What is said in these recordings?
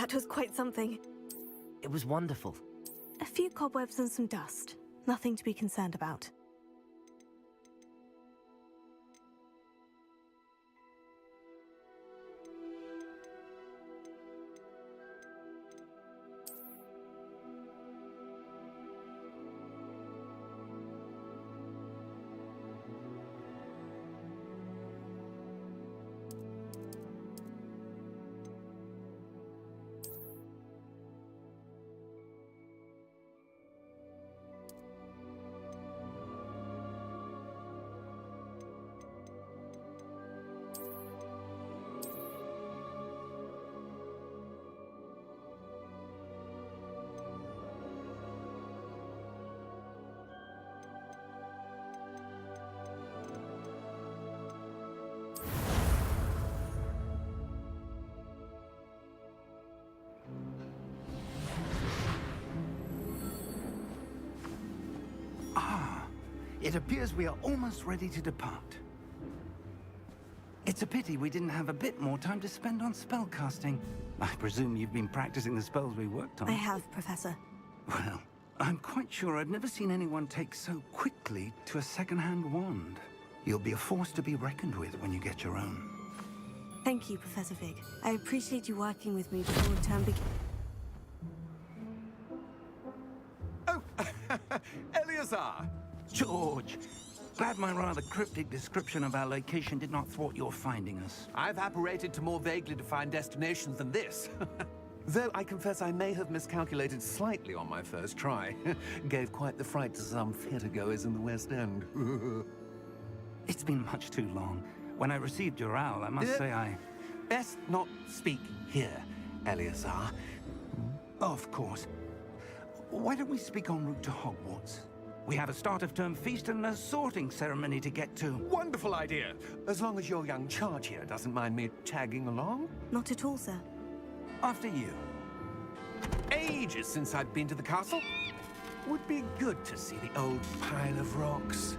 That was quite something. It was wonderful. A few cobwebs and some dust. Nothing to be concerned about. It appears we are almost ready to depart. It's a pity we didn't have a bit more time to spend on spellcasting. I presume you've been practicing the spells we worked on. I have, Professor. Well, I'm quite sure I've never seen anyone take so quickly to a second-hand wand. You'll be a force to be reckoned with when you get your own. Thank you, Professor Fig. I appreciate you working with me before the term begins. Oh, Eleazar! George! Glad my rather cryptic description of our location did not thwart your finding us. I've apparated to more vaguely defined destinations than this. Though I confess I may have miscalculated slightly on my first try. Gave quite the fright to some theatergoers in the West End. It's been much too long. When I received your owl, I must say I... Best not speak here, Eleazar. Of course. Why don't we speak en route to Hogwarts? We have a start-of-term feast and a sorting ceremony to get to. Wonderful idea! As long as your young charge here doesn't mind me tagging along. Not at all, sir. After you. Ages since I've been to the castle. Would be good to see the old pile of rocks.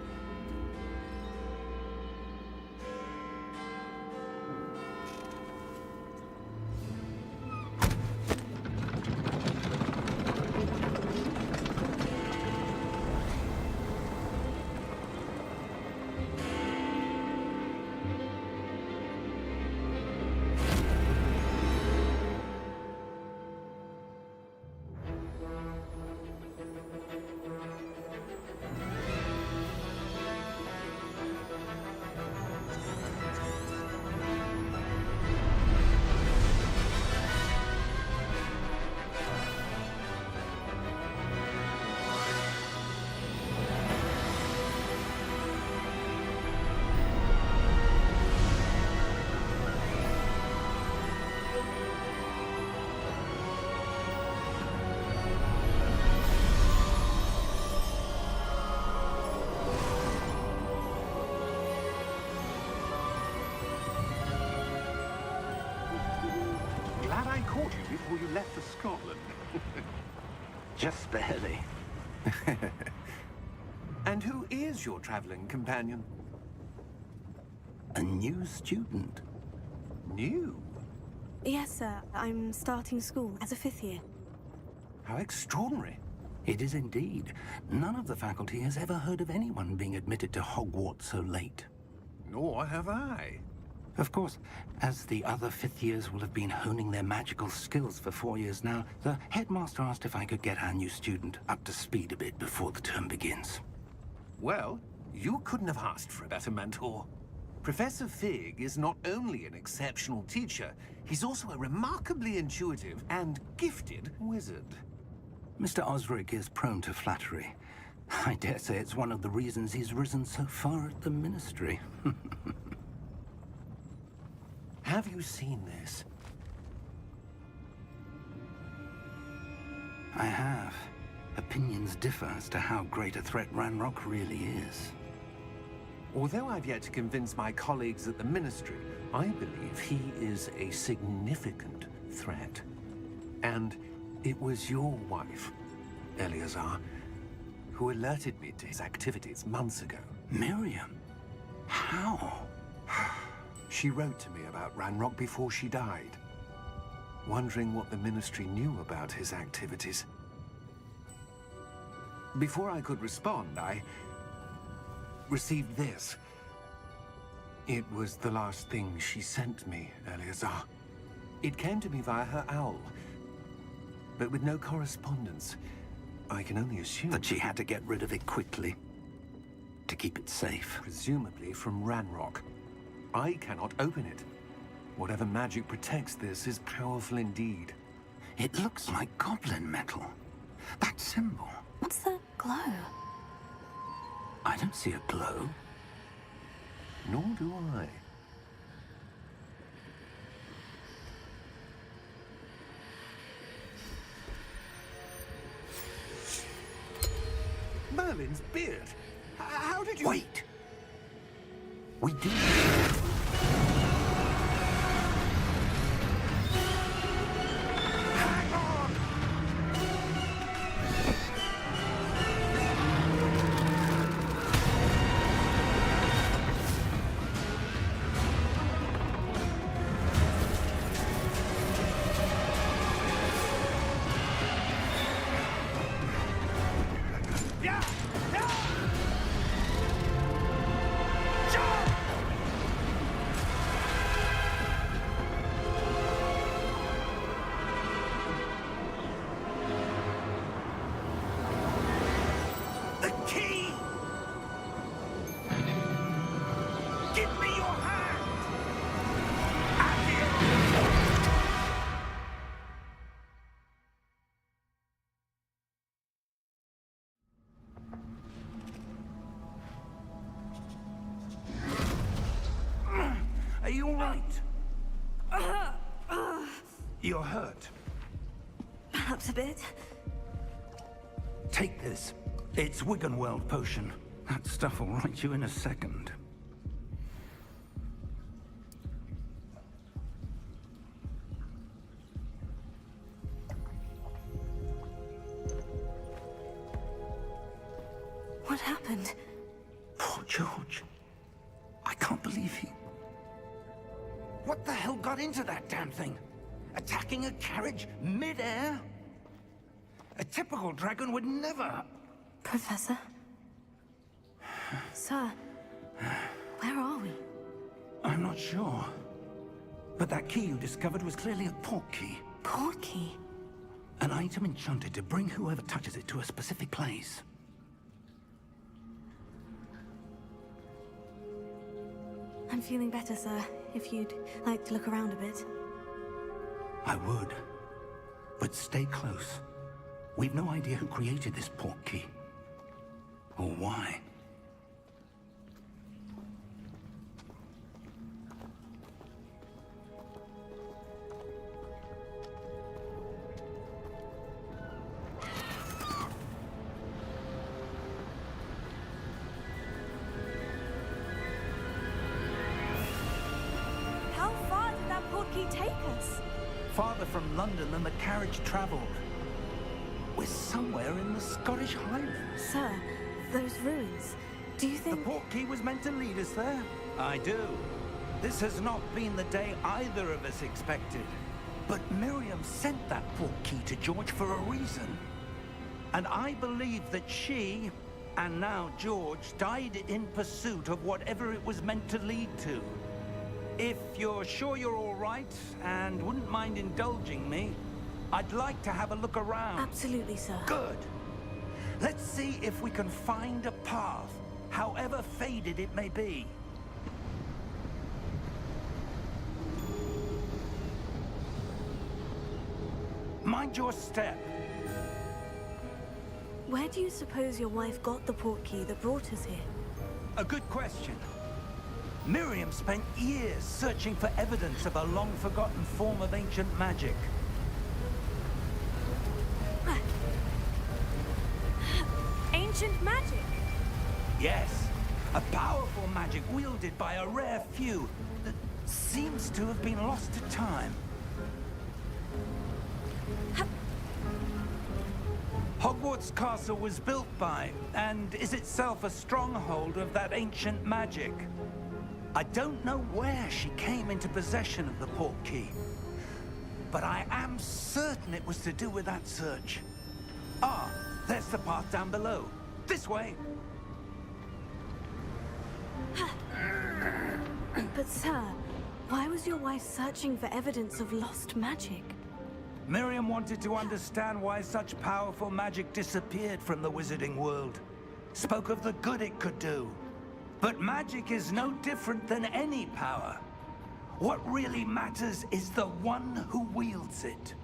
Glad I caught you before you left for Scotland. Just barely. And who is your traveling companion? A new student. New? Yes, sir. I'm starting school as a 5th year. How extraordinary. It is indeed. None of the faculty has ever heard of anyone being admitted to Hogwarts so late. Nor have I. Of course, as the other 5th years will have been honing their magical skills for 4 years now, the headmaster asked if I could get our new student up to speed a bit before the term begins. Well, you couldn't have asked for a better mentor. Professor Fig is not only an exceptional teacher, he's also a remarkably intuitive and gifted wizard. Mr. Osric is prone to flattery. I dare say it's one of the reasons he's risen so far at the Ministry. Have you seen this? I have. Opinions differ as to how great a threat Ranrock really is. Although I've yet to convince my colleagues at the Ministry, I believe he is a significant threat. And it was your wife, Eleazar, who alerted me to his activities months ago. Miriam? How? She wrote to me about Ranrock before she died, wondering what the Ministry knew about his activities. Before I could respond, I received this. It was the last thing she sent me, Eleazar. It came to me via her owl, but with no correspondence. I can only assume That she had to get rid of it quickly, to keep it safe. presumably from Ranrock. I cannot open it. Whatever magic protects this is powerful indeed. It looks like goblin metal. That symbol. What's the glow? I don't see a glow. Nor do I. Merlin's beard. How did you... Wait! We do. Hang on! The key! Give me your hand! Are you all right? You're hurt. Perhaps a bit. Take this. It's Wiggenweld potion. That stuff will right you in a second. What happened? Poor George. I can't believe he... What the hell got into that damn thing? Attacking a carriage mid-air? A typical dragon would never... Professor? Sir, where are we? I'm not sure. But that key you discovered was clearly a port key. Port key? An item enchanted to bring whoever touches it to a specific place. I'm feeling better, sir. If you'd like to look around a bit. I would. But stay close. We've no idea who created this port key. Or why. How far did that port key take us? Farther from London than the carriage traveled. We're somewhere in the Scottish Highlands. Sir, those ruins. Do you The think... port key was meant to lead us there? I do. This has not been the day either of us expected. But Miriam sent that port key to George for a reason. And I believe that she, and now George, died in pursuit of whatever it was meant to lead to. If you're sure you're all right, and wouldn't mind indulging me, I'd like to have a look around. Absolutely, sir. Good. Let's see if we can find a path, however faded it may be. Mind your step. Where do you suppose your wife got the port key that brought us here? A good question. Miriam spent years searching for evidence of a long-forgotten form of ancient magic. Ancient magic? Yes, a powerful magic wielded by a rare few that seems to have been lost to time. Hogwarts Castle was built by, and is itself a stronghold of that ancient magic. I don't know where she came into possession of the port key, but I am certain it was to do with that search. Ah, there's the path down below. This way. But sir, why was your wife searching for evidence of lost magic? Miriam wanted to understand why such powerful magic disappeared from the wizarding world. Spoke of the good it could do. But magic is no different than any power. What really matters is the one who wields it.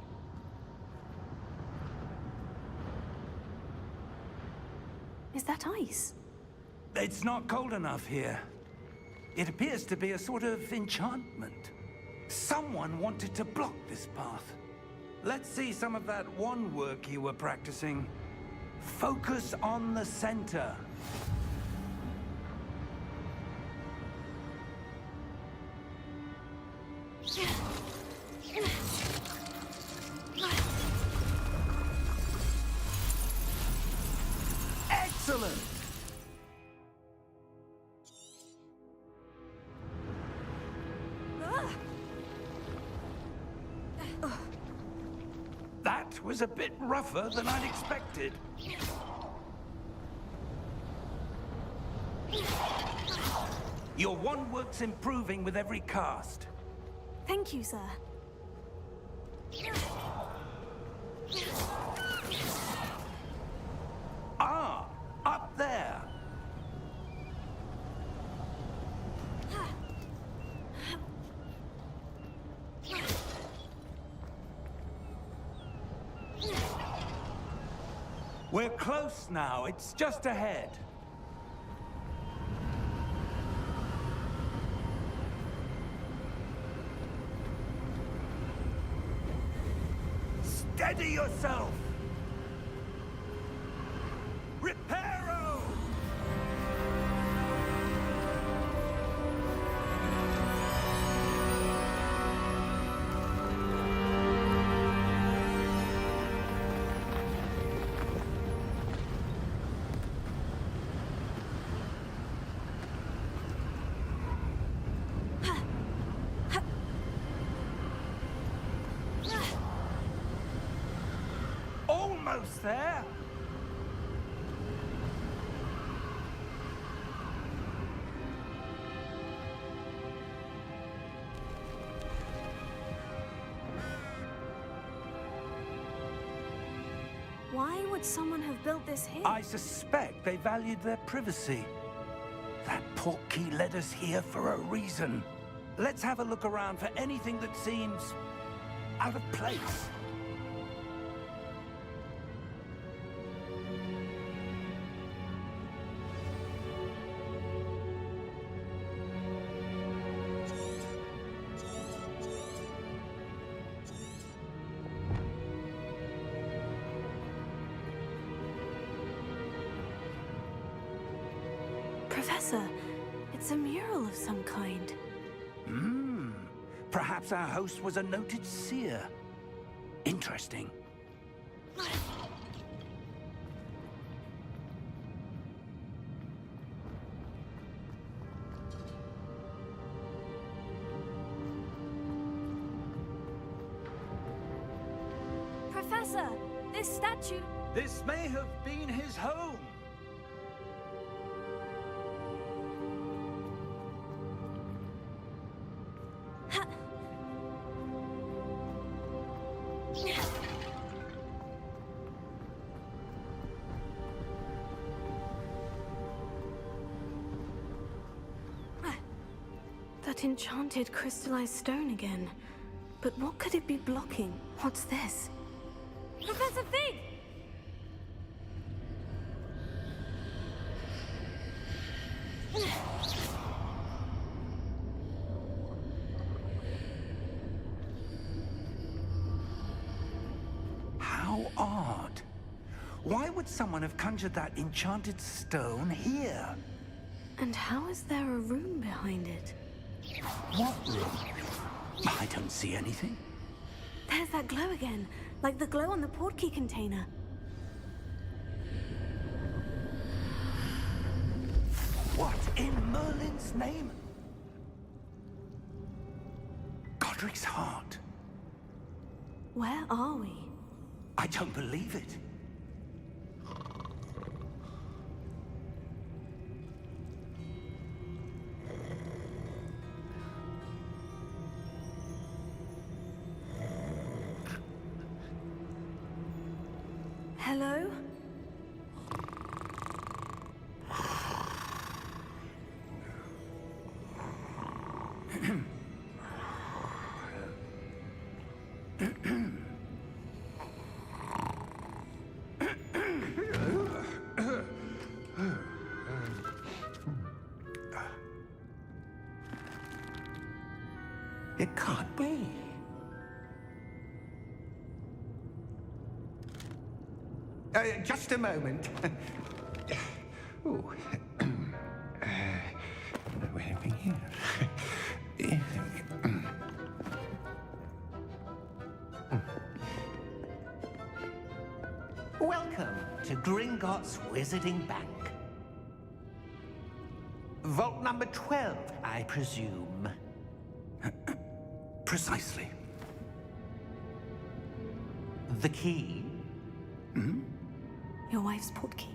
Is that ice? It's not cold enough here. It appears to be a sort of enchantment. Someone wanted to block this path. Let's see some of that wand work you were practicing. Focus on the center. Excellent! That was a bit rougher than I'd expected. Your wand work's improving with every cast. Thank you, sir. Ah, up there. We're close now. It's just ahead. Steady yourself! Reparo! Almost there. Why would someone have built this here? I suspect they valued their privacy. That portkey led us here for a reason. Let's have a look around for anything that seems out of place. Professor, it's a mural of some kind. Perhaps our host was a noted seer. Interesting. Professor, this statue... This may have been his home. That enchanted crystallized stone again. But what could it be blocking? What's this? Professor Fig! How odd. Why would someone have conjured that enchanted stone here? And how is there a room behind it? What room? I don't see anything. There's that glow again, like the glow on the portkey container. What in Merlin's name? Godric's heart. Where are we? I don't believe it. Hello? It can't be. Just a moment. Ooh. Where are we here? Welcome to Gringotts Wizarding Bank. Vault number 12, I presume. Precisely. The key? Your wife's portkey.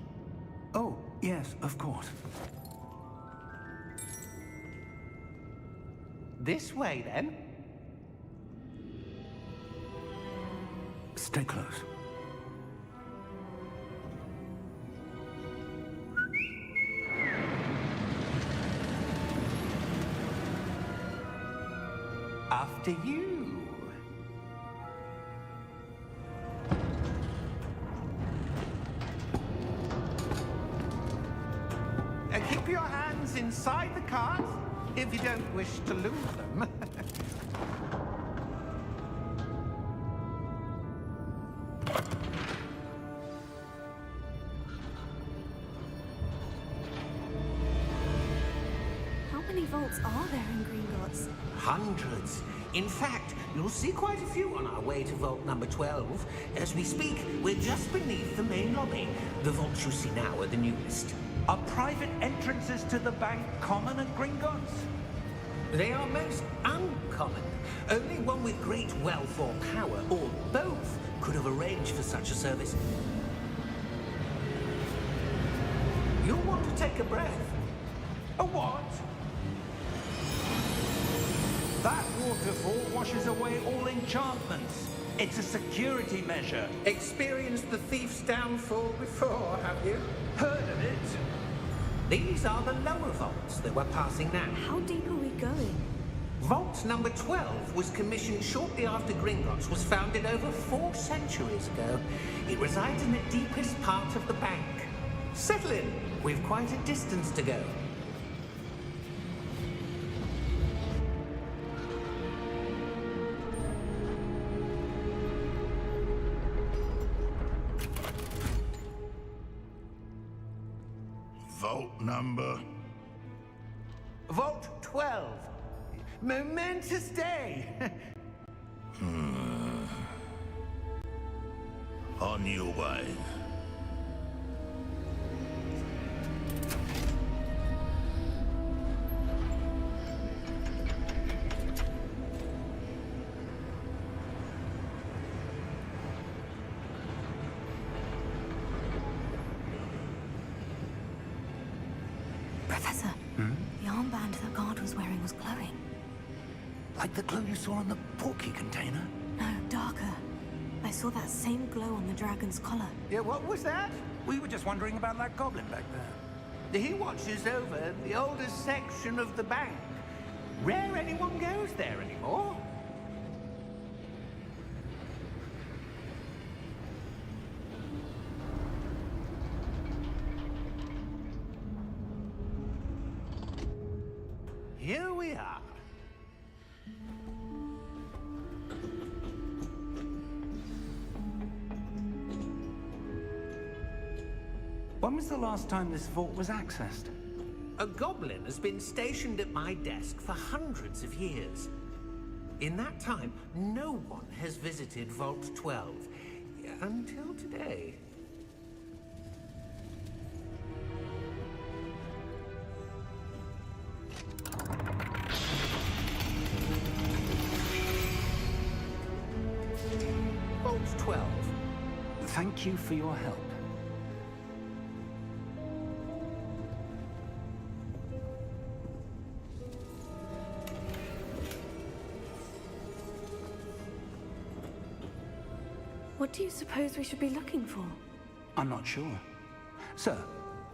Oh, yes, of course. This way, then. Stay close. After you. Keep your hands inside the cart if you don't wish to lose them. How many vaults are there in Gringotts? Hundreds. In fact, you'll see quite a few on our way to vault number 12. As we speak, we're just beneath the main lobby. The vaults you see now are the newest. Are private entrances to the bank common at Gringotts? They are most uncommon. Only one with great wealth or power, or both, could have arranged for such a service. You'll want to take a breath. A what? That waterfall washes away all enchantments. It's a security measure. Experienced the thief's downfall before, have you? Heard of it? These are the lower vaults that we're passing now. How deep are we going? Vault number 12 was commissioned shortly after Gringotts was founded over 4 centuries ago. It resides in the deepest part of the bank. Settle in. We've quite a distance to go. Vault number? Vault 12. Momentous day. On your way. Professor, the armband the guard was wearing was glowing. Like the glow you saw on the portkey container? No, darker. I saw that same glow on the dragon's collar. Yeah, what was that? We were just wondering about that goblin back there. He watches over the oldest section of the bank. Rare anyone goes there anymore. Here we are. When was the last time this vault was accessed? A goblin has been stationed at my desk for hundreds of years. In that time, no one has visited Vault 12. Until today. Vault 12. Thank you for your help. What do you suppose we should be looking for? I'm not sure. Sir,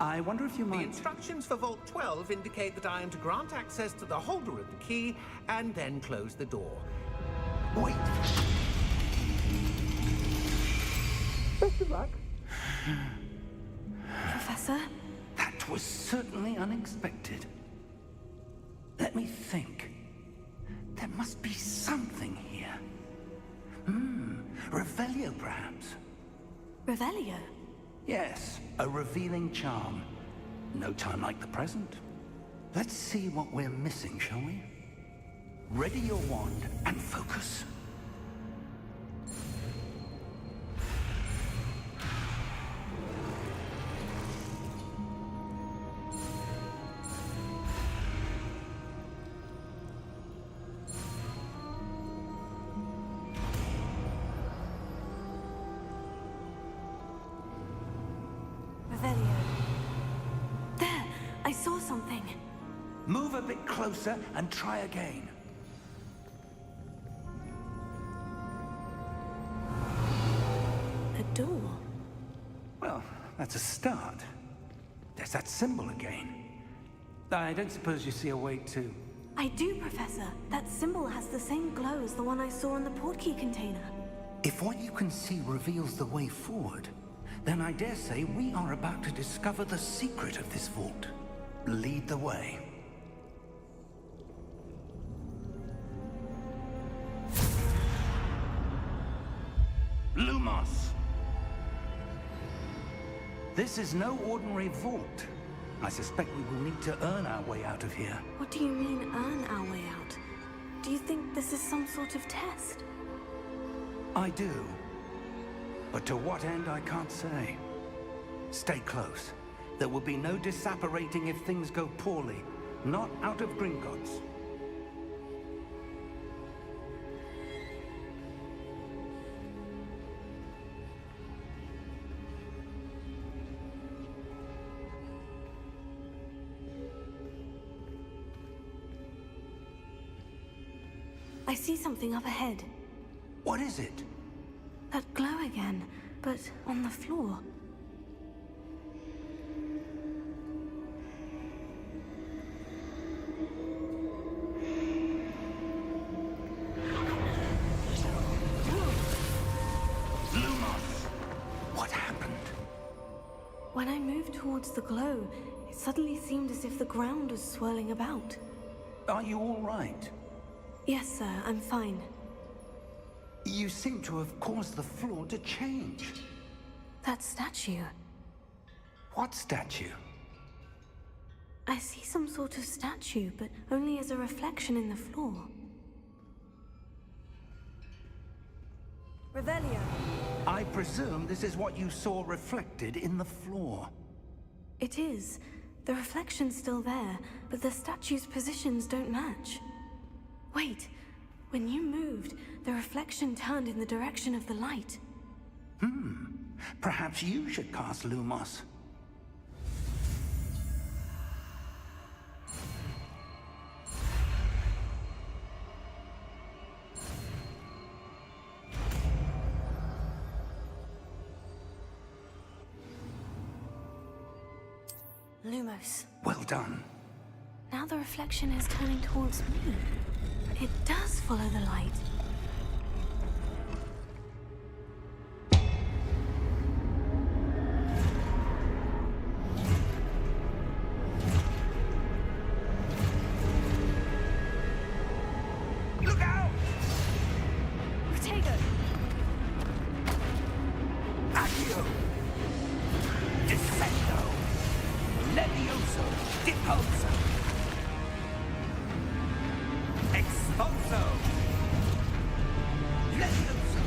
I wonder if you The might... instructions for Vault 12 indicate that I am to grant access to the holder of the key and then close the door. Wait! Best of luck. Professor? That was certainly unexpected. Let me think. There must be something here. Revelio, perhaps? Revelio? Yes, a revealing charm. No time like the present. Let's see what we're missing, shall we? Ready your wand and focus. Revelio. There! I saw something. Move a bit closer and try again. to start, there's that symbol again. I don't suppose you see a way to... I do, Professor. That symbol has the same glow as the one I saw in the portkey container. If what you can see reveals the way forward, then I dare say we are about to discover the secret of this vault. Lead the way. Lumos! This is no ordinary vault. I suspect we will need to earn our way out of here. What do you mean, earn our way out? Do you think this is some sort of test? I do. But to what end, I can't say. Stay close. There will be no disapparating if things go poorly. Not out of Gringotts. I see something up ahead. What is it? That glow again, but on the floor. Lumos! What happened? When I moved towards the glow, it suddenly seemed as if the ground was swirling about. Are you all right? Yes, sir, I'm fine. You seem to have caused the floor to change. That statue. What statue? I see some sort of statue, but only as a reflection in the floor. Revelio. I presume this is what you saw reflected in the floor. It is. The reflection's still there, but the statue's positions don't match. Wait. When you moved, the reflection turned in the direction of the light. Perhaps you should cast Lumos. Lumos. Well done. Now the reflection is turning towards me. It does follow the light. Look out! Protego! Accio! Descendo! Levioso! Deposo! Expulso! Levioso!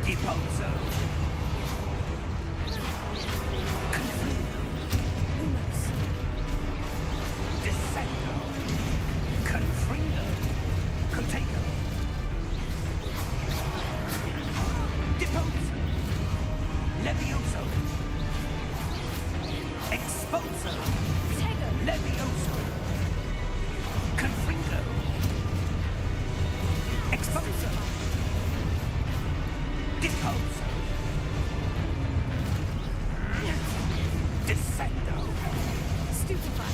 Deposo! Confligo! Lumos. Descendo! Confringo! Contego! Deposo! Levioso! Expulso! Protego! Levioso! Confringo! Expulso! Deposo! Descendo! Stupefy!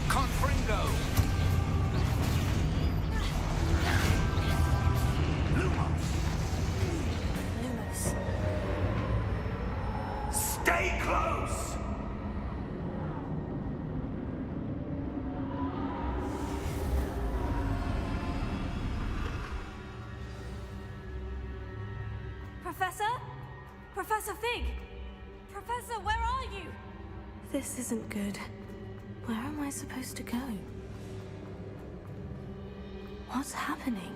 Confringo! Lumos! Lumos. Stay close! Professor? Professor Fig! Professor, where are you? This isn't good. Where am I supposed to go? What's happening?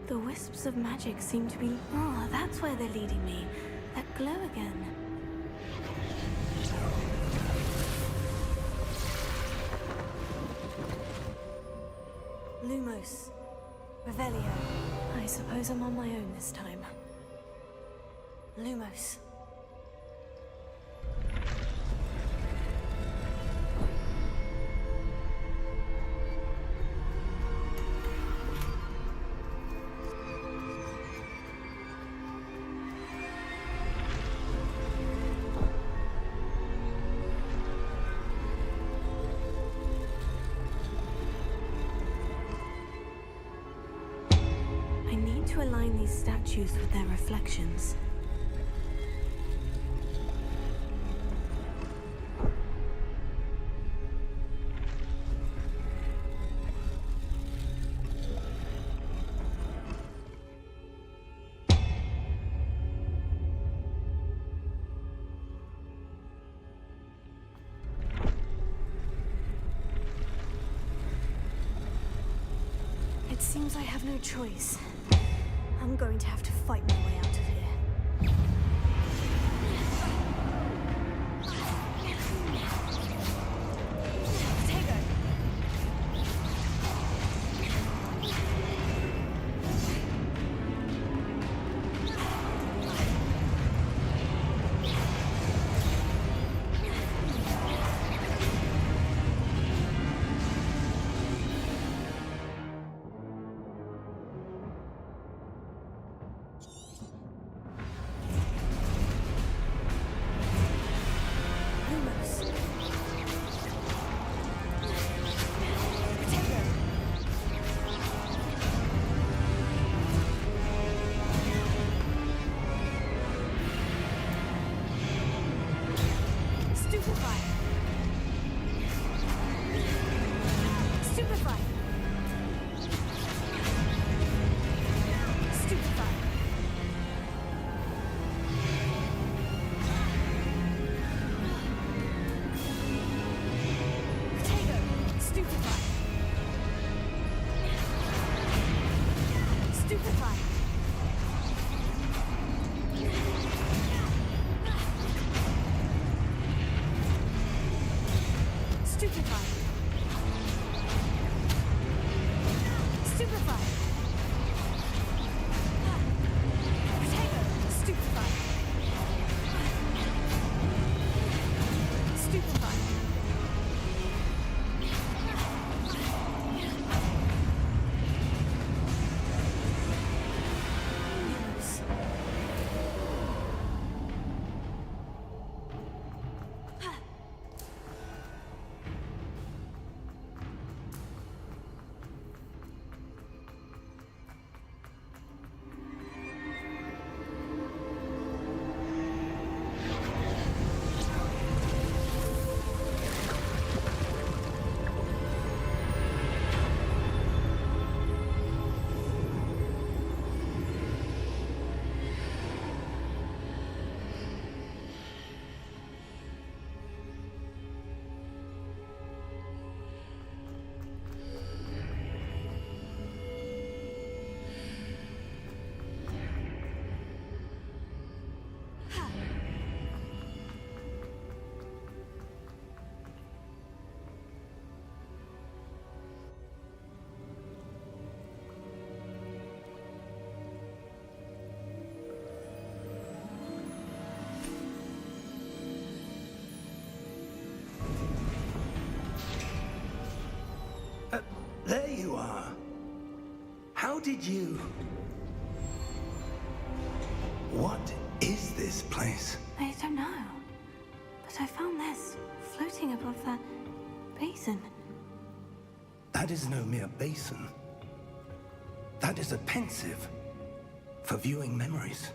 The wisps of magic seem to be... Oh, that's where they're leading me. That glow again. Lumos. Revelio. I suppose I'm on my own this time. Lumos. to align these statues with their reflections. It seems I have no choice. I'm going to have to fight my way out of here. Tego! There you are. How did you... What is this place? I don't know. But I found this floating above that basin. That is no mere basin. That is a pensive for viewing memories.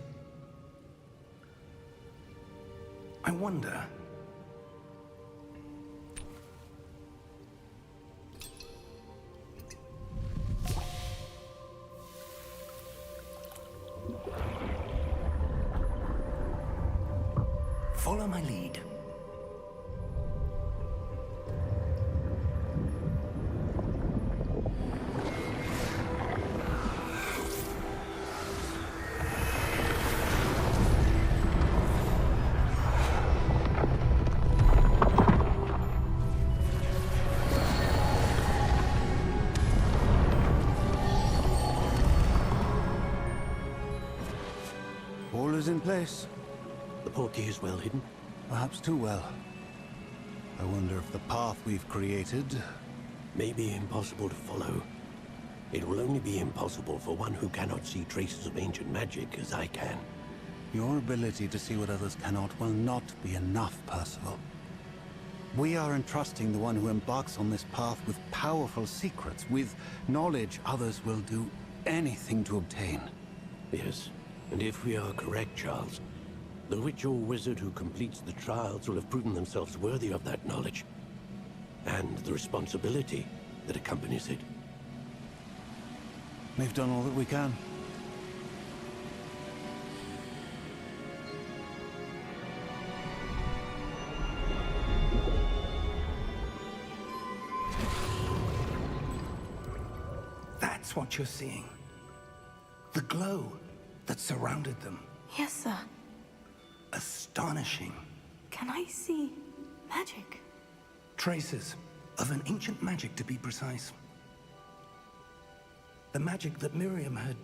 I wonder... Follow my lead. All is in place. The portkey is well hidden. Perhaps too well. I wonder if the path we've created... May be impossible to follow. It will only be impossible for one who cannot see traces of ancient magic as I can. Your ability to see what others cannot will not be enough, Percival. We are entrusting the one who embarks on this path with powerful secrets, with knowledge others will do anything to obtain. Yes, and if we are correct, Charles, the witch or wizard who completes the trials will have proven themselves worthy of that knowledge, and the responsibility that accompanies it. We've done all that we can. That's what you're seeing. The glow that surrounded them. Yes, sir. Astonishing. Can I see magic? Traces of an ancient magic, to be precise. The magic that Miriam had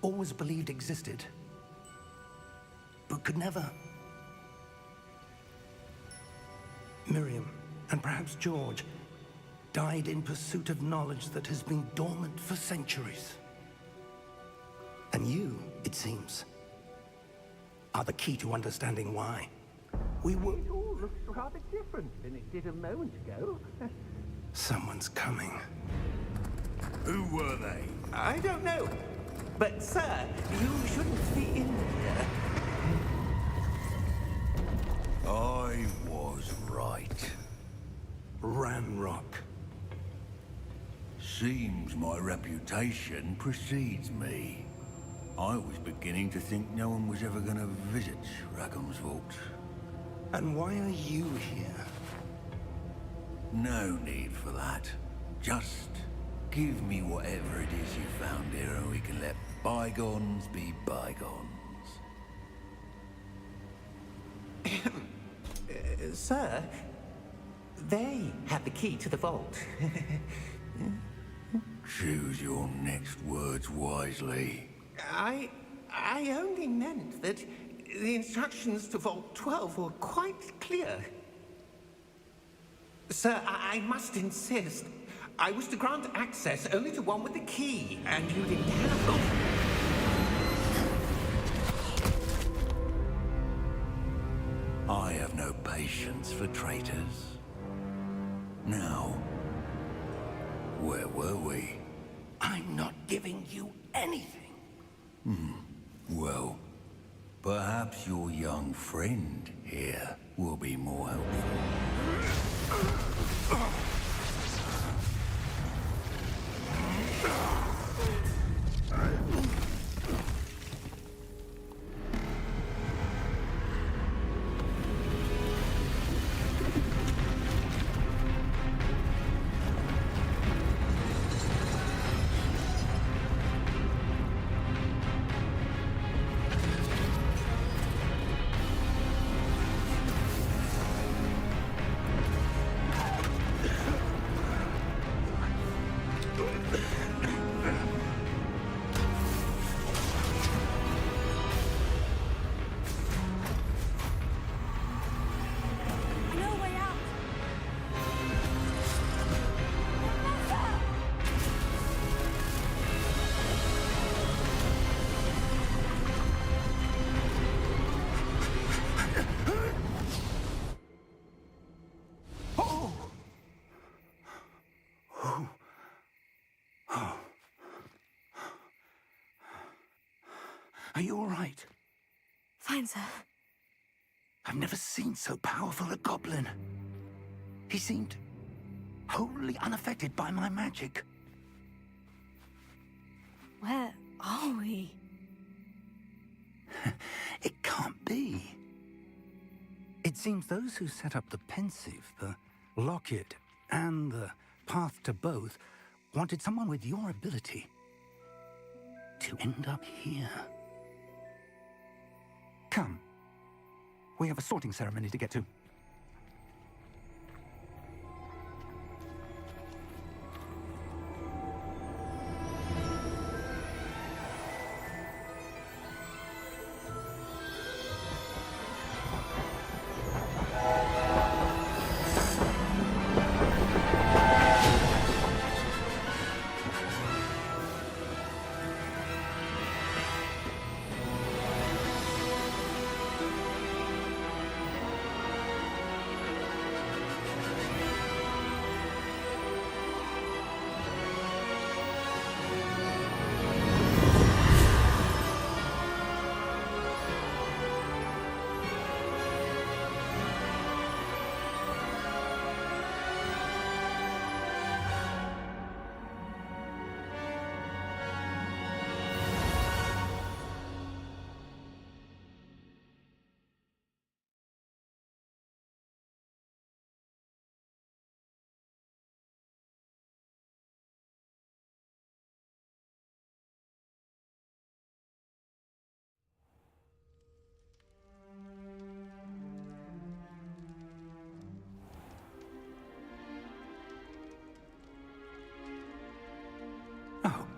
always believed existed, but could never. Miriam, and perhaps George, died in pursuit of knowledge that has been dormant for centuries. And you, it seems, are the key to understanding why. We were... It all looks rather different than it did a moment ago. Someone's coming. Who were they? I don't know. But, sir, you shouldn't be in here. I was right. Ranrock. Seems my reputation precedes me. I was beginning to think no one was ever going to visit Rackham's vault. And why are you here? No need for that. Just give me whatever it is you found here and we can let bygones be bygones. Sir, they had the key to the vault. Choose your next words wisely. I only meant that the instructions to Vault 12 were quite clear. Sir, I must insist. I was to grant access only to one with the key, and you didn't have them. I have no patience for traitors. Now, where were we? I'm not giving you anything. Well, perhaps your young friend here will be more helpful. No way out! Are you all right? Fine, sir. I've never seen so powerful a goblin. He seemed wholly unaffected by my magic. Where are we? It can't be. It seems those who set up the pensive, the locket, and the path to both wanted someone with your ability to end up here. Come. We have a sorting ceremony to get to.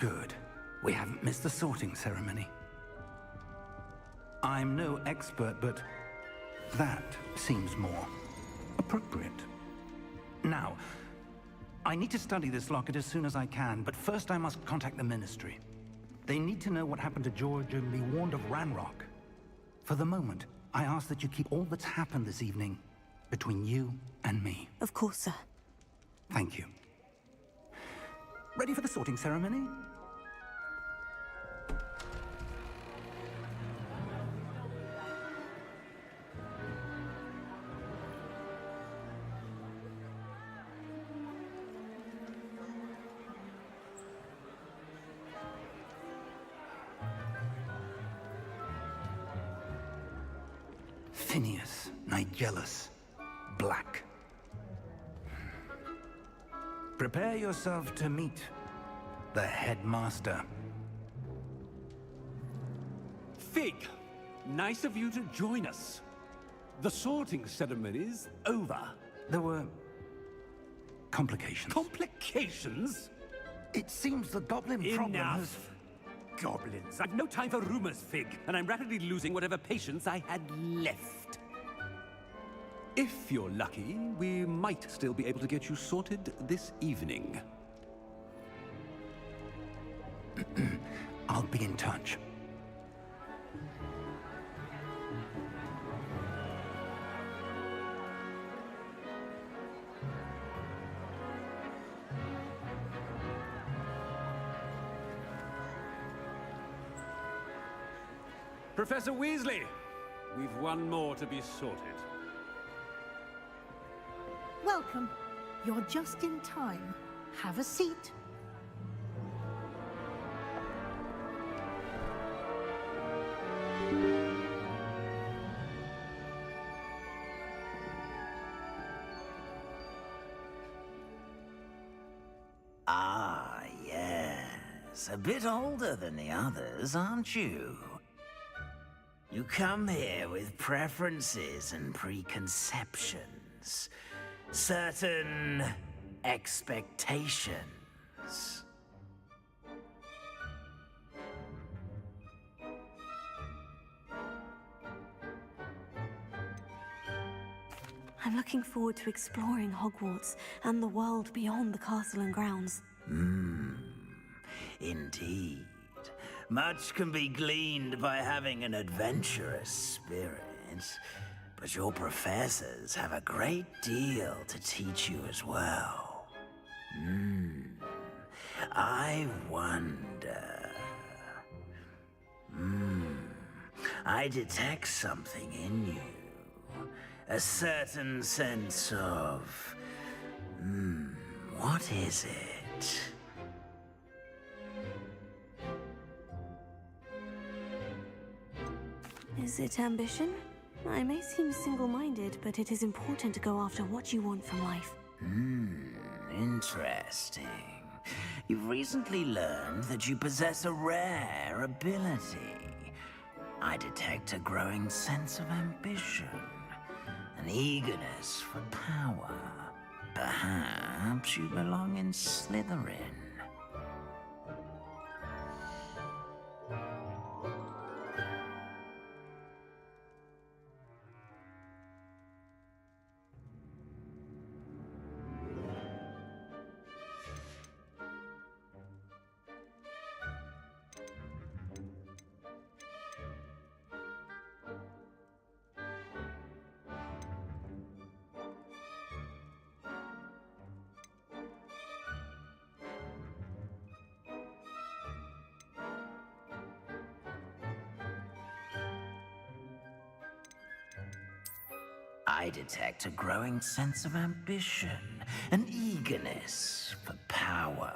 Good. We haven't missed the sorting ceremony. I'm no expert, but that seems more appropriate. Now, I need to study this locket as soon as I can, but first I must contact the Ministry. They need to know what happened to George and be warned of Ranrock. For the moment, I ask that you keep all that's happened this evening between you and me. Of course, sir. Thank you. Ready for the sorting ceremony? Phineas, Nigellus, Black. Prepare yourself to meet the headmaster. Fig, nice of you to join us. The sorting ceremony's over. There were complications. Complications? It seems the goblin problem has... Enough! Goblins. I've no time for rumors, Fig, and I'm rapidly losing whatever patience I had left. If you're lucky, we might still be able to get you sorted this evening. I'll be in touch. Professor Weasley, we've one more to be sorted. Welcome. You're just in time. Have a seat. Ah, yes. A bit older than the others, aren't you? You come here with preferences and preconceptions. Certain expectations. I'm looking forward to exploring Hogwarts and the world beyond the castle and grounds. Indeed. Much can be gleaned by having an adventurous spirit, but your professors have a great deal to teach you as well. I wonder... I detect something in you. A certain sense of... what is it? Is it ambition? I may seem single-minded, but it is important to go after what you want from life. Interesting. You've recently learned that you possess a rare ability. I detect a growing sense of ambition, an eagerness for power. Perhaps you belong in Slytherin. I detect a growing sense of ambition, an eagerness for power.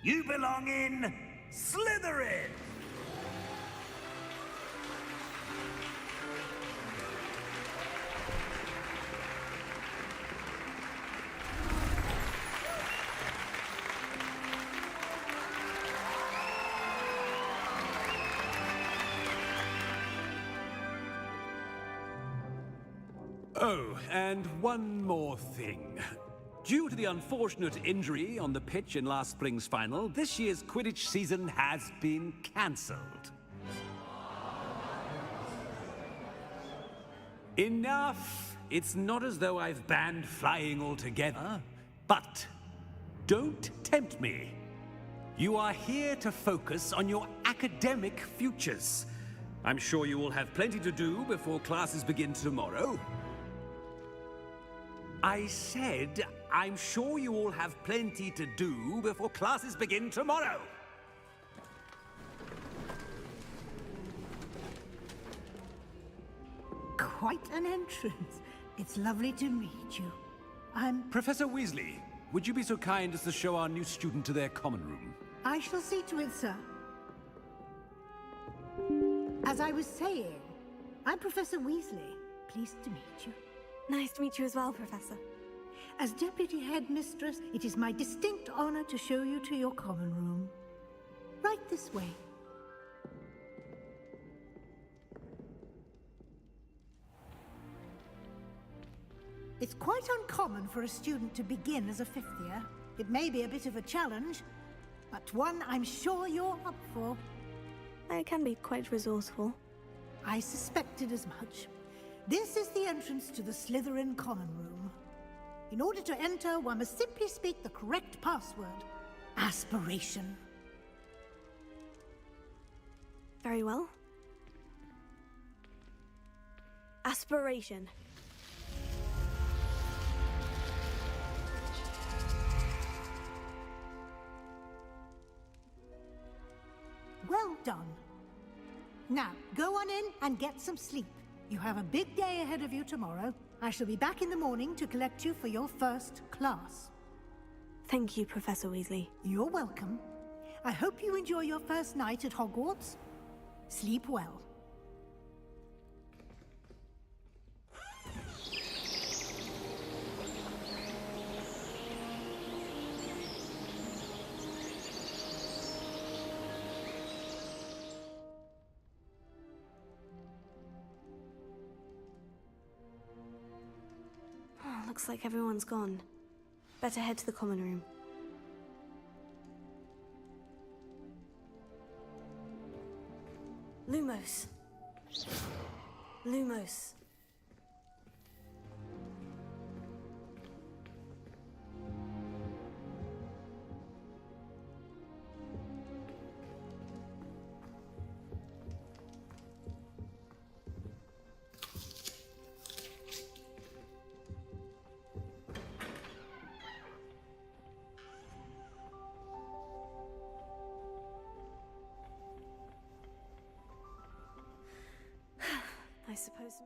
You belong in Slytherin! Oh, and one more thing. Due to the unfortunate injury on the pitch in last spring's final, this year's Quidditch season has been cancelled. Enough! It's not as though I've banned flying altogether. But don't tempt me. You are here to focus on your academic futures. I'm sure you will have plenty to do before classes begin tomorrow. I said, I'm sure you all have plenty to do before classes begin tomorrow. Quite an entrance. It's lovely to meet you. I'm... Professor Weasley, would you be so kind as to show our new student to their common room? I shall see to it, sir. As I was saying, I'm Professor Weasley. Pleased to meet you. Nice to meet you as well, Professor. As Deputy Headmistress, it is my distinct honor to show you to your common room. Right this way. It's quite uncommon for a student to begin as a fifth year. It may be a bit of a challenge, but one I'm sure you're up for. I can be quite resourceful. I suspected as much. This is the entrance to the Slytherin common room. In order to enter, one must simply speak the correct password. Aspiration. Very well. Aspiration. Well done. Now, go on in and get some sleep. You have a big day ahead of you tomorrow. I shall be back in the morning to collect you for your first class. Thank you, Professor Weasley. You're welcome. I hope you enjoy your first night at Hogwarts. Sleep well. Looks like everyone's gone. Better head to the common room. Lumos. Lumos. I suppose...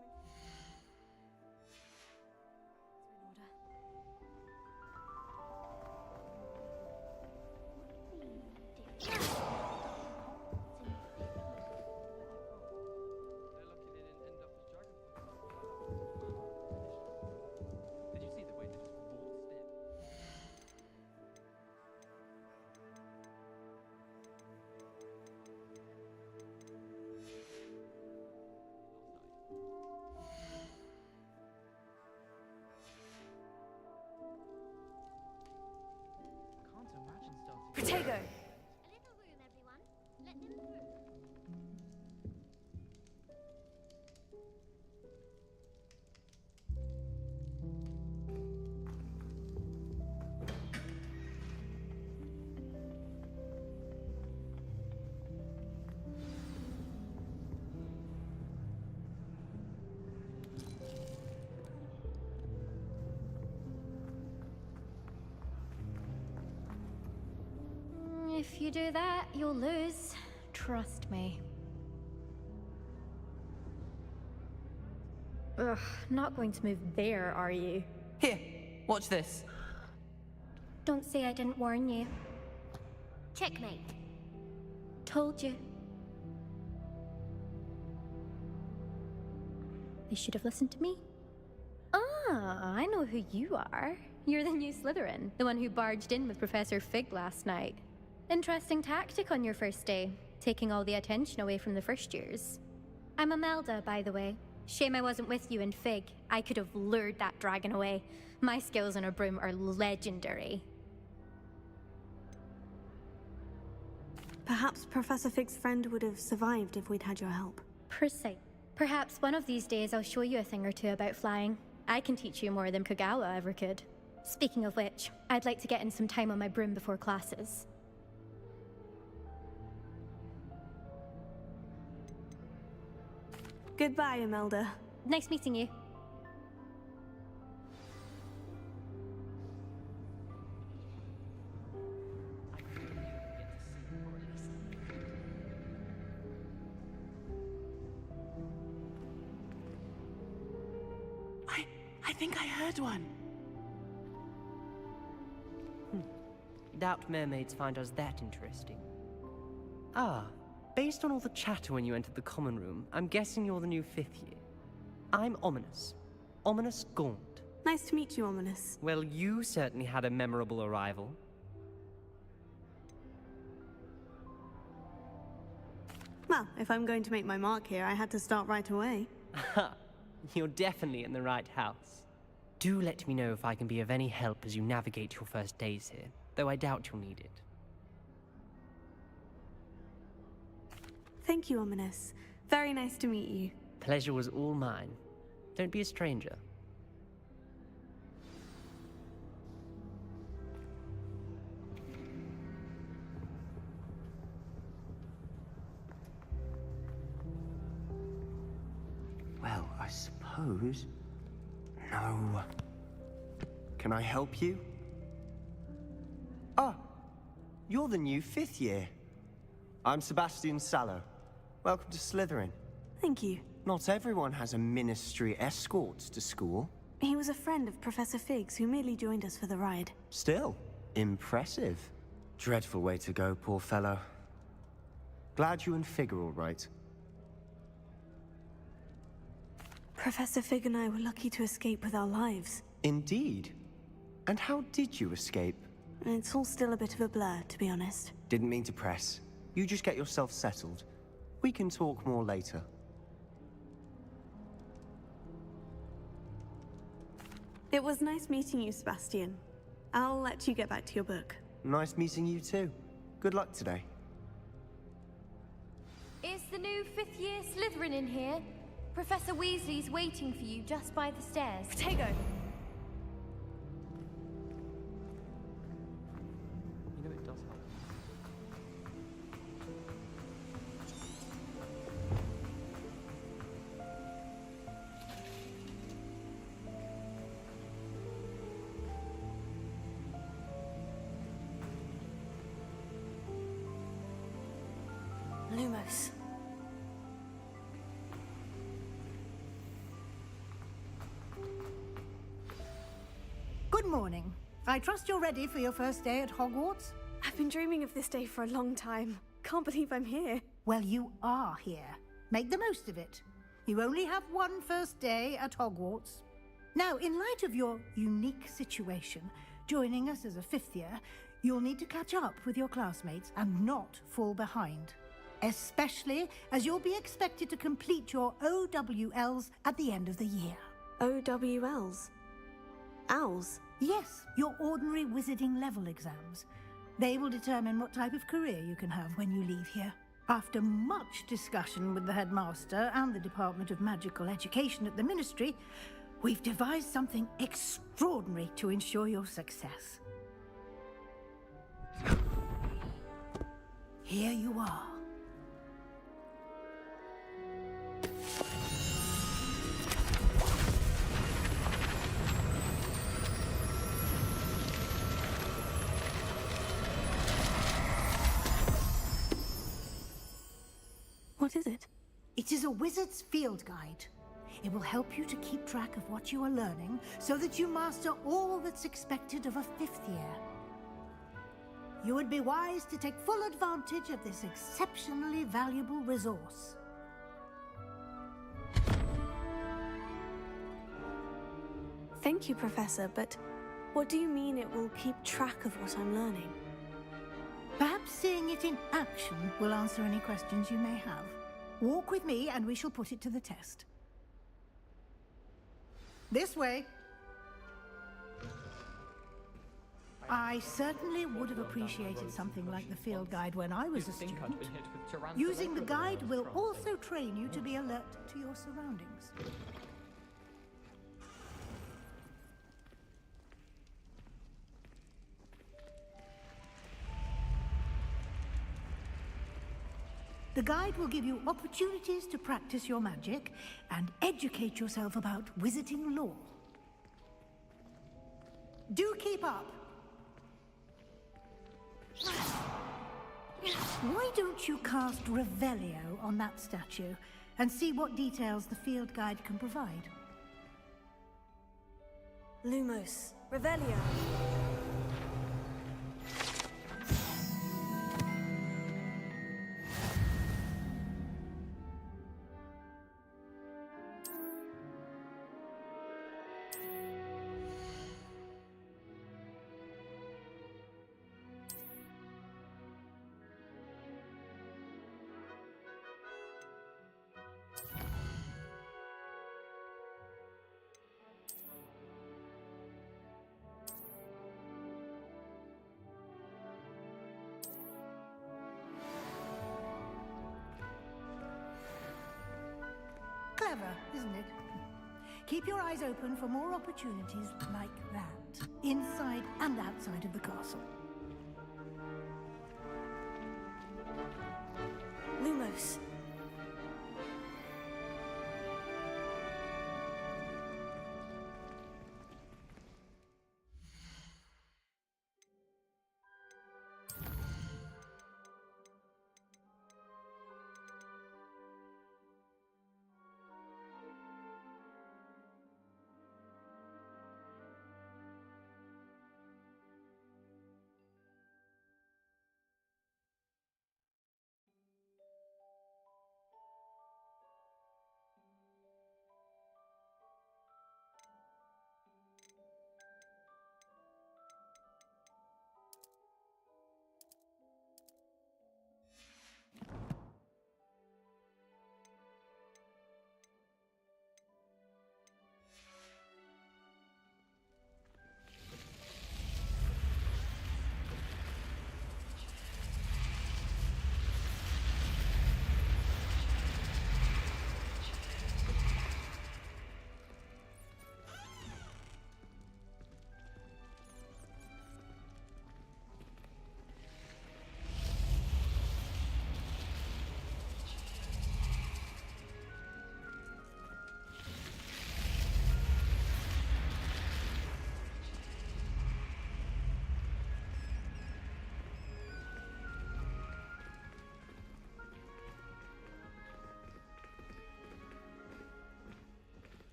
Protego! A little room, everyone. Let them through. If you do that, you'll lose. Trust me. Ugh, not going to move there, are you? Here, watch this. Don't say I didn't warn you. Checkmate. Told you. They should have listened to me. Ah, I know who you are. You're the new Slytherin, the one who barged in with Professor Fig last night. Interesting tactic on your first day, taking all the attention away from the first years. I'm Imelda, by the way. Shame I wasn't with you in Fig. I could have lured that dragon away. My skills on a broom are legendary. Perhaps Professor Fig's friend would have survived if we'd had your help. Precise. Perhaps one of these days I'll show you a thing or two about flying. I can teach you more than Kogawa ever could. Speaking of which, I'd like to get in some time on my broom before classes. Goodbye, Imelda. Nice meeting you. I think I heard one. Doubt mermaids find us that interesting. Ah, based on all the chatter when you entered the common room, I'm guessing you're the new 5th year. I'm Ominous. Ominous Gaunt. Nice to meet you, Ominous. Well, you certainly had a memorable arrival. Well, if I'm going to make my mark here, I had to start right away. Ha! You're definitely in the right house. Do let me know if I can be of any help as you navigate your first days here, though I doubt you'll need it. Thank you, Ominous. Very nice to meet you. Pleasure was all mine. Don't be a stranger. Well, I suppose... No. Can I help you? Ah, you're the new 5th year. I'm Sebastian Sallow. Welcome to Slytherin. Thank you. Not everyone has a ministry escort to school. He was a friend of Professor Fig's who merely joined us for the ride. Still, impressive. Dreadful way to go, poor fellow. Glad you and Fig are all right. Professor Fig and I were lucky to escape with our lives. Indeed. And how did you escape? It's all still a bit of a blur, to be honest. Didn't mean to press. You just get yourself settled. We can talk more later. It was nice meeting you, Sebastian. I'll let you get back to your book. Nice meeting you too. Good luck today. Is the new 5th year Slytherin in here? Professor Weasley's waiting for you just by the stairs. Protego! You know it does help. Lumos. Good morning. I trust you're ready for your first day at Hogwarts? I've been dreaming of this day for a long time. Can't believe I'm here. Well, you are here. Make the most of it. You only have one first day at Hogwarts. Now, in light of your unique situation, joining us as a 5th year, you'll need to catch up with your classmates and not fall behind. Especially as you'll be expected to complete your OWLs at the end of the year. OWLs? Owls? Yes, your ordinary wizarding level exams. They will determine what type of career you can have when you leave here. After much discussion with the headmaster and the Department of Magical Education at the Ministry, we've devised something extraordinary to ensure your success. Here you are. What is it? It is a wizard's field guide. It will help you to keep track of what you are learning so that you master all that's expected of a 5th year. You would be wise to take full advantage of this exceptionally valuable resource. Thank you, Professor, but what do you mean it will keep track of what I'm learning? Perhaps seeing it in action will answer any questions you may have. Walk with me and we shall put it to the test. This way. I certainly would have appreciated something like the field guide when I was a student. Using the guide will also train you to be alert to your surroundings. The guide will give you opportunities to practice your magic and educate yourself about wizarding lore. Do keep up! Why don't you cast Revelio on that statue and see what details the field guide can provide? Lumos, Revelio. Clever, isn't it? Keep your eyes open for more opportunities like that, inside and outside of the castle. Lumos.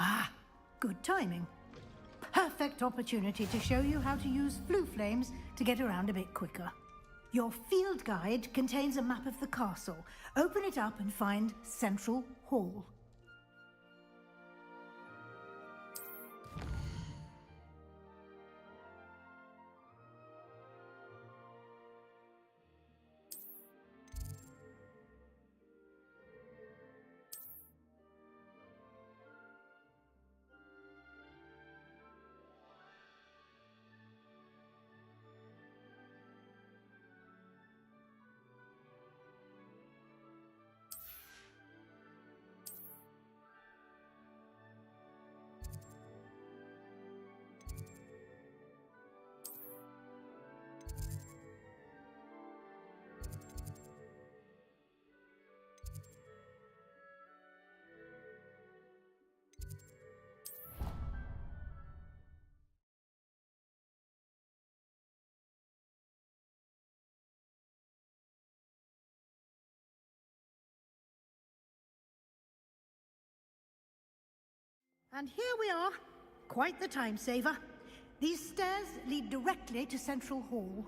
Ah, good timing. Perfect opportunity to show you how to use flue flames to get around a bit quicker. Your field guide contains a map of the castle. Open it up and find Central Hall. And here we are. Quite the time saver. These stairs lead directly to Central Hall.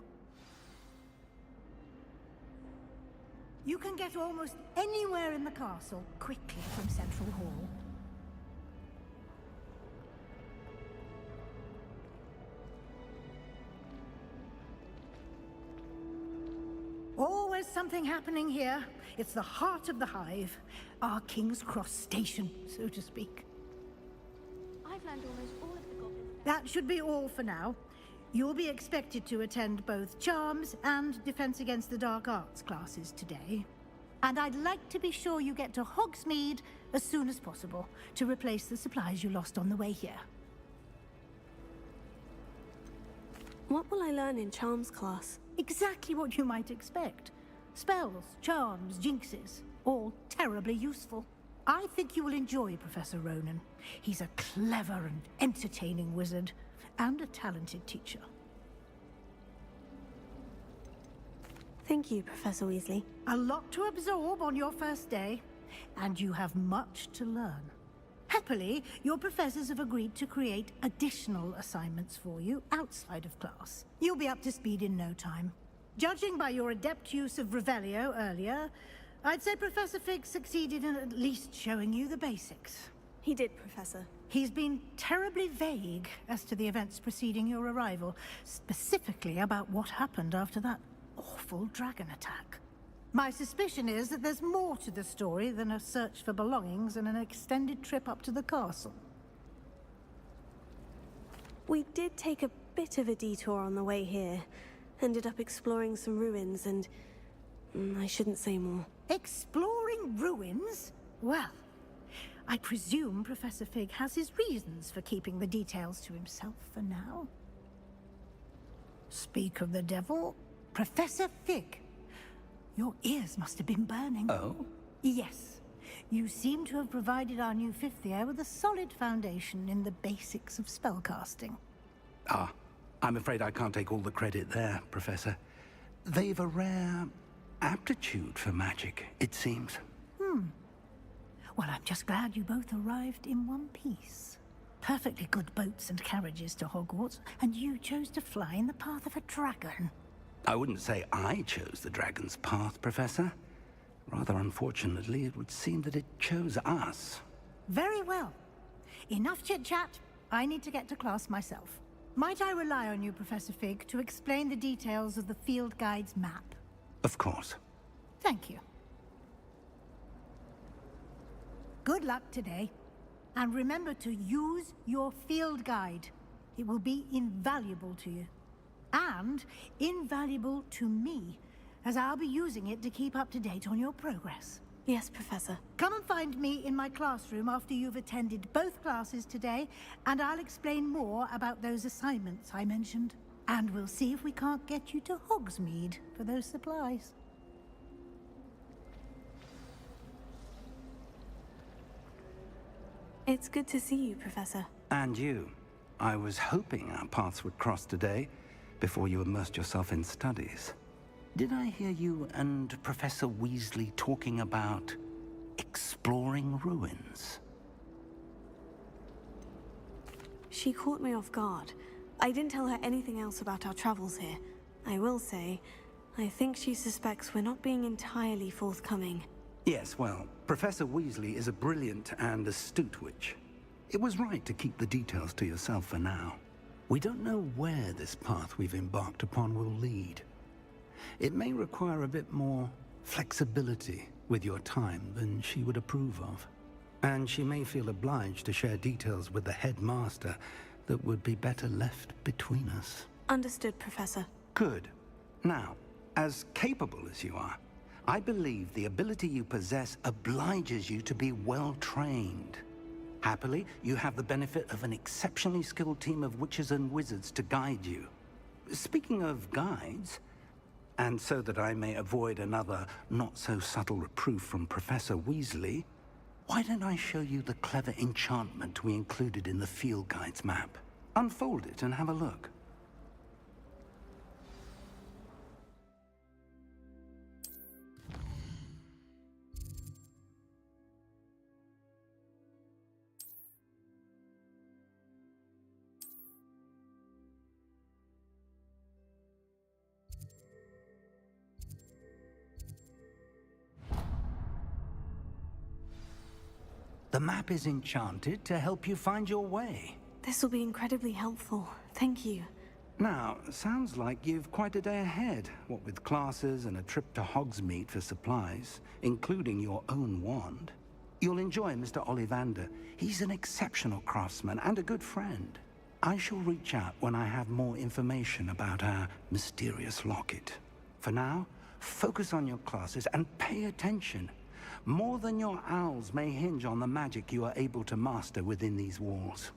You can get almost anywhere in the castle quickly from Central Hall. is something happening here. It's the heart of the hive. Our King's Cross station, so to speak. I've learned almost all of the goblins. That should be all for now. You'll be expected to attend both Charms and Defense Against the Dark Arts classes today. And I'd like to be sure you get to Hogsmeade as soon as possible to replace the supplies you lost on the way here. What will I learn in Charms class? Exactly what you might expect. Spells, charms, jinxes, all terribly useful. I think you will enjoy Professor Ronan. He's a clever and entertaining wizard, and a talented teacher. Thank you, Professor Weasley. A lot to absorb on your first day, and you have much to learn. Happily, your professors have agreed to create additional assignments for you outside of class. You'll be up to speed in no time. Judging by your adept use of Revelio earlier, I'd say Professor Fig succeeded in at least showing you the basics. He did, Professor. He's been terribly vague as to the events preceding your arrival, specifically about what happened after that awful dragon attack. My suspicion is that there's more to the story than a search for belongings and an extended trip up to the castle. We did take a bit of a detour on the way here. Ended up exploring some ruins and... I shouldn't say more. Exploring ruins? Well, I presume Professor Fig has his reasons for keeping the details to himself for now. Speak of the devil, Professor Fig. Your ears must have been burning. Oh? Yes. You seem to have provided our new fifth year with a solid foundation in the basics of spellcasting. Ah, I'm afraid I can't take all the credit there, Professor. They've a rare aptitude for magic, it seems. Well, I'm just glad you both arrived in one piece. Perfectly good boats and carriages to Hogwarts, and you chose to fly in the path of a dragon. I wouldn't say I chose the dragon's path, Professor. Rather unfortunately, it would seem that it chose us. Very well. Enough chit-chat. I need to get to class myself. Might I rely on you, Professor Fig, to explain the details of the field guide's map? Of course. Thank you. Good luck today. And remember to use your field guide. It will be invaluable to you. And invaluable to me, as I'll be using it to keep up to date on your progress. Yes, Professor. Come and find me in my classroom after you've attended both classes today, and I'll explain more about those assignments I mentioned. And we'll see if we can't get you to Hogsmeade for those supplies. It's good to see you, Professor. And you. I was hoping our paths would cross today, before you immersed yourself in studies. Did I hear you and Professor Weasley talking about exploring ruins? She caught me off guard. I didn't tell her anything else about our travels here. I will say, I think she suspects we're not being entirely forthcoming. Yes, well, Professor Weasley is a brilliant and astute witch. It was right to keep the details to yourself for now. We don't know where this path we've embarked upon will lead. It may require a bit more flexibility with your time than she would approve of. And she may feel obliged to share details with the headmaster that would be better left between us. Understood, Professor. Good. Now, as capable as you are, I believe the ability you possess obliges you to be well trained. Happily, you have the benefit of an exceptionally skilled team of witches and wizards to guide you. Speaking of guides, and so that I may avoid another not-so-subtle reproof from Professor Weasley, why don't I show you the clever enchantment we included in the field guide's map? Unfold it and have a look. The map is enchanted to help you find your way. This will be incredibly helpful. Thank you. Now, sounds like you've quite a day ahead, what with classes and a trip to Hogsmeade for supplies, including your own wand. You'll enjoy Mr. Ollivander. He's an exceptional craftsman and a good friend. I shall reach out when I have more information about our mysterious locket. For now, focus on your classes and pay attention. More than your owls may hinge on the magic you are able to master within these walls.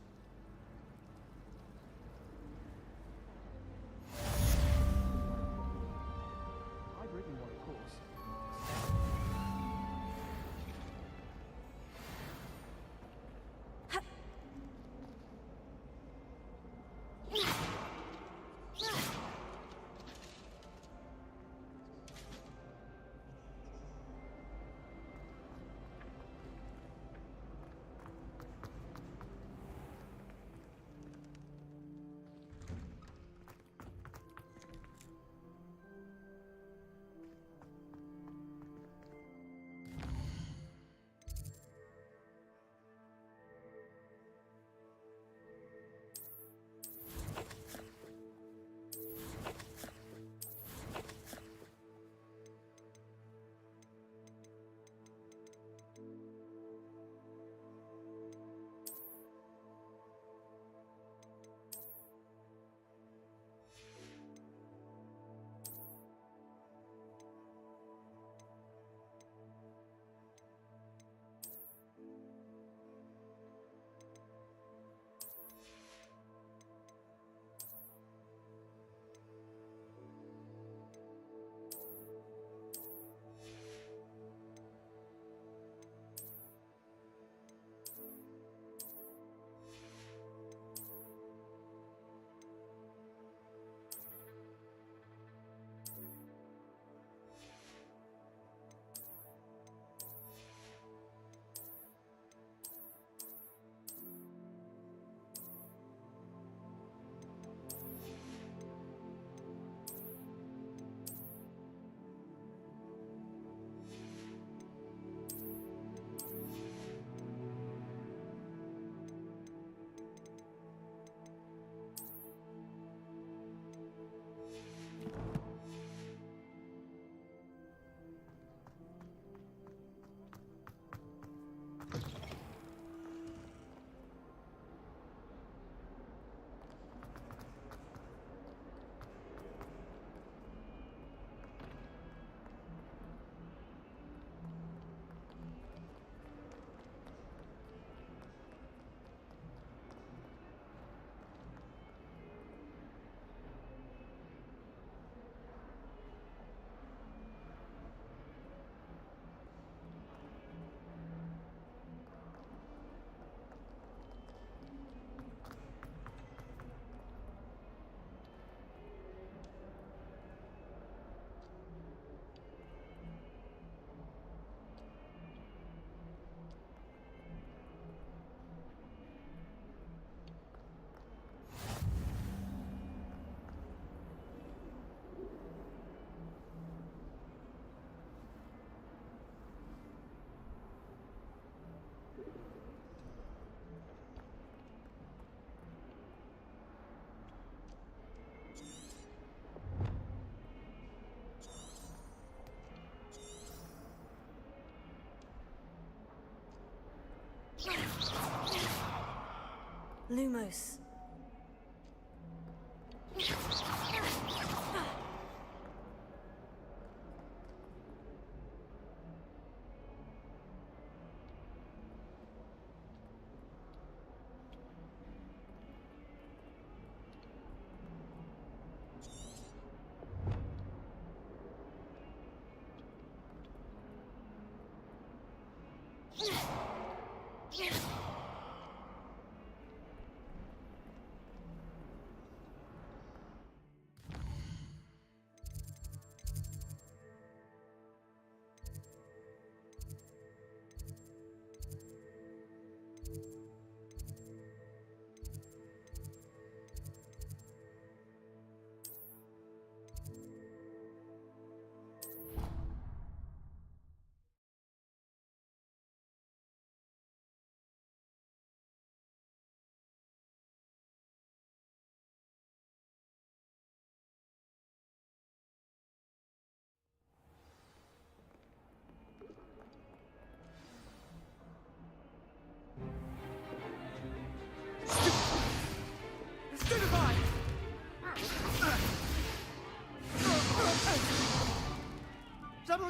Lumos.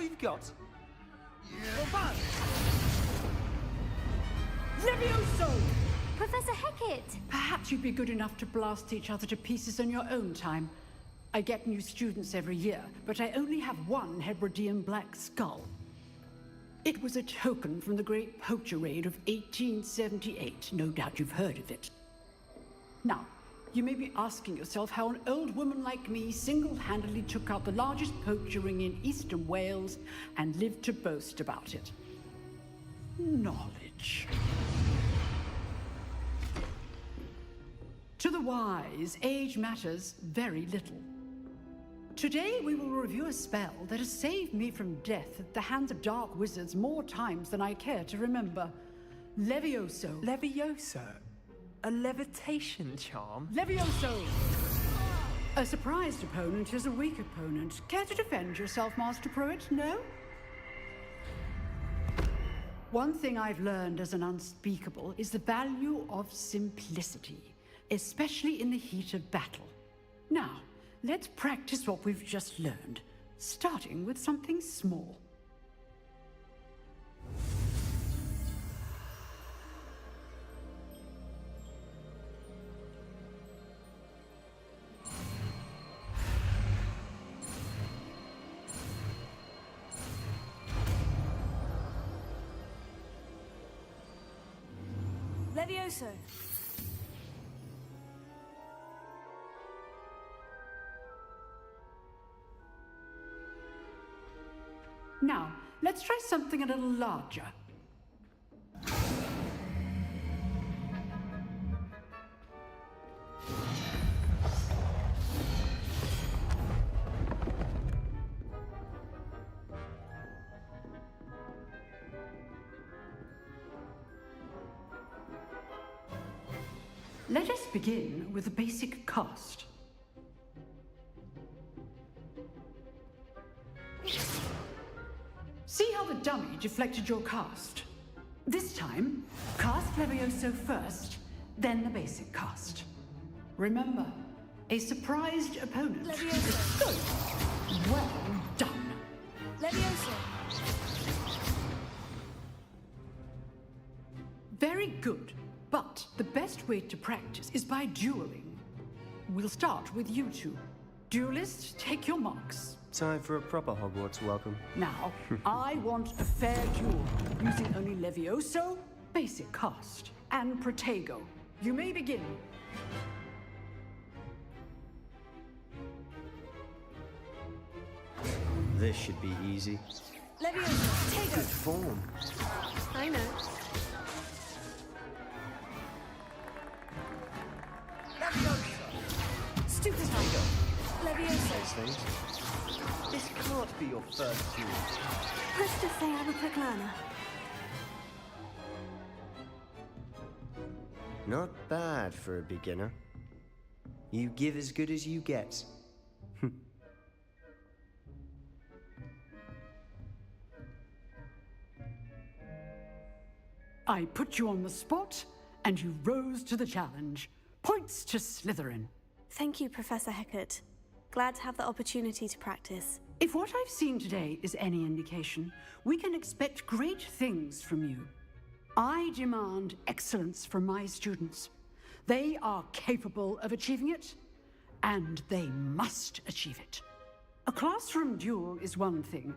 you've got? Levioso! Professor Hecat! Perhaps you'd be good enough to blast each other to pieces in your own time. I get new students every year, but I only have one Hebridean black skull. It was a token from the Great Poacher Raid of 1878. No doubt you've heard of it. Now, you may be asking yourself how an old woman like me single-handedly took out the largest poacher ring in eastern Wales and lived to boast about it. Knowledge. To the wise, age matters very little. Today we will review a spell that has saved me from death at the hands of dark wizards more times than I care to remember. Levioso. Levioso? A levitation charm? Levioso! A surprised opponent is a weak opponent. Care to defend yourself, Master Pruitt? No? One thing I've learned as an unspeakable is the value of simplicity, especially in the heat of battle. Now, let's practice what we've just learned, starting with something small. Levioso. Now, let's try something a little larger. Let us begin with a basic cast. See how the dummy deflected your cast? This time, cast Levioso first, then the basic cast. Remember, a surprised opponent. Levioso. Good. Well done. Levioso. Very good. But the best way to practice is by dueling. We'll start with you two. Duelists, take your marks. Time for a proper Hogwarts welcome. Now, I want a fair duel, using only Levioso, basic cast, and Protego. You may begin. This should be easy. Levioso. Protego. Good form. I know. Stupefy. Levioso. This can't be your first duel. Let's just say I'm a quick learner. Not bad for a beginner. You give as good as you get. I put you on the spot, and you rose to the challenge. Points to Slytherin. Thank you, Professor Hecat. Glad to have the opportunity to practice. If what I've seen today is any indication, we can expect great things from you. I demand excellence from my students. They are capable of achieving it, and they must achieve it. A classroom duel is one thing,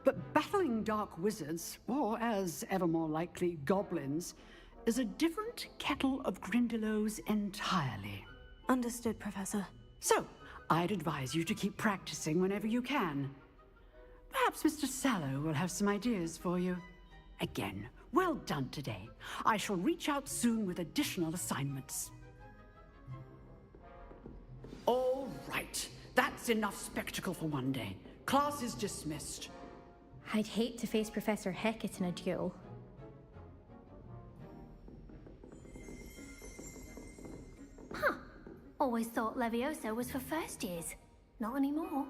but battling dark wizards, or as ever more likely, goblins, is a different kettle of Grindylows entirely. Understood, Professor. So, I'd advise you to keep practicing whenever you can. Perhaps Mr. Sallow will have some ideas for you. Again, well done today. I shall reach out soon with additional assignments. All right. That's enough spectacle for one day. Class is dismissed. I'd hate to face Professor Hecat in a duel. Huh. Always thought Levioso was for first years. Not anymore.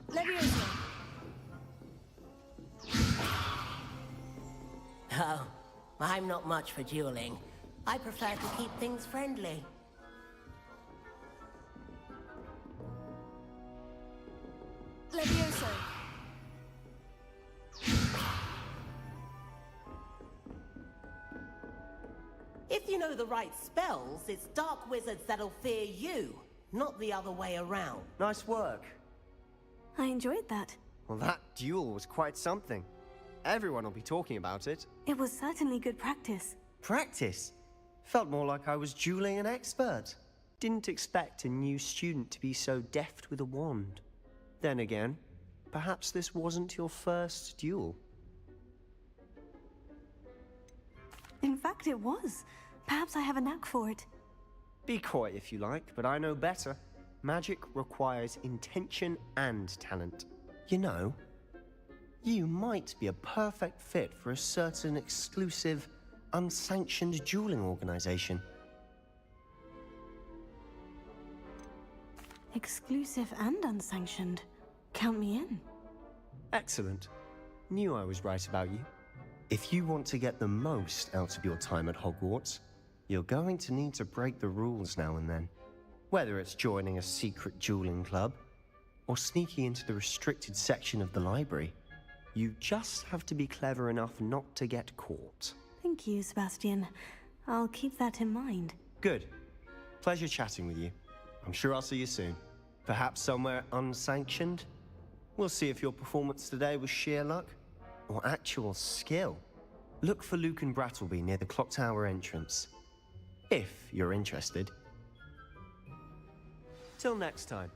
Levioso. Oh, I'm not much for dueling. I prefer to keep things friendly. Levioso. If you know the right spells, it's dark wizards that'll fear you, not the other way around. Nice work. I enjoyed that. Well, that duel was quite something. Everyone will be talking about it. It was certainly good practice. Practice? Felt more like I was dueling an expert. Didn't expect a new student to be so deft with a wand. Then again, perhaps this wasn't your first duel. In fact, it was. Perhaps I have a knack for it. Be coy if you like, but I know better. Magic requires intention and talent. You know, you might be a perfect fit for a certain exclusive, unsanctioned dueling organization. Exclusive and unsanctioned. Count me in. Excellent. Knew I was right about you. If you want to get the most out of your time at Hogwarts, you're going to need to break the rules now and then. Whether it's joining a secret dueling club, or sneaking into the restricted section of the library, you just have to be clever enough not to get caught. Thank you, Sebastian. I'll keep that in mind. Good. Pleasure chatting with you. I'm sure I'll see you soon. Perhaps somewhere unsanctioned? We'll see if your performance today was sheer luck or actual skill. Look for Luke and Brattleby near the clock tower entrance, if you're interested. Till next time.